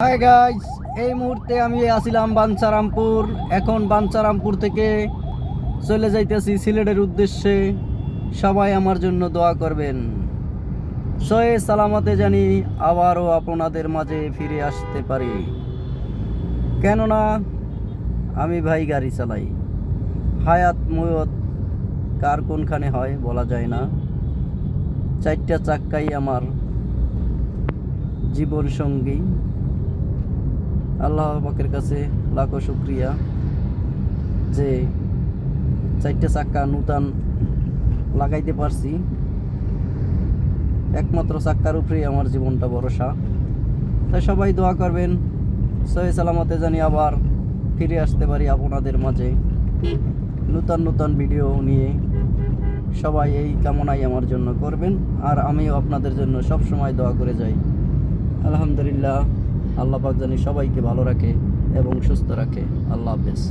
Hi guys, এই মুহূর্তে আমি আসিলাম বাঞ্ছারামপুর। এখন বাঞ্ছারামপুর থেকে চলে যাইতেছি সিলেটের উদ্দেশ্যে। সবাই আমার জন্য দোয়া করবেন। সয়ে সালামতে জানি আবারও আপনাদের মাঝে ফিরে আসতে পারি, কেননা আমি ভাই গাড়ি চালাই। হায়াত ময়ত কার কোনখানে হয় বলা যায় না। চারটা চাক্কাই আমার জীবন সঙ্গী। আল্লাহ পাকের কাছে লাখো শুক্রিয়া যে চারটে চাক্কা নূতন লাগাইতে পারছি। একমাত্র চাক্কার উপরেই আমার জীবনটা ভরসা। তাই সবাই দোয়া করবেন, সহি সালামতে জানি আবার ফিরে আসতে পারি আপনাদের মাঝে নূতন নূতন ভিডিও নিয়ে। সবাই এই কামনাই আমার জন্য করবেন, আর আমিও আপনাদের জন্য সব সময় দোয়া করে যাই। আলহামদুলিল্লাহ, আল্লাহ পাক জানি সবাইকে ভালো রাখে এবং সুস্থ রাখে। আল্লাহ হাফেজ।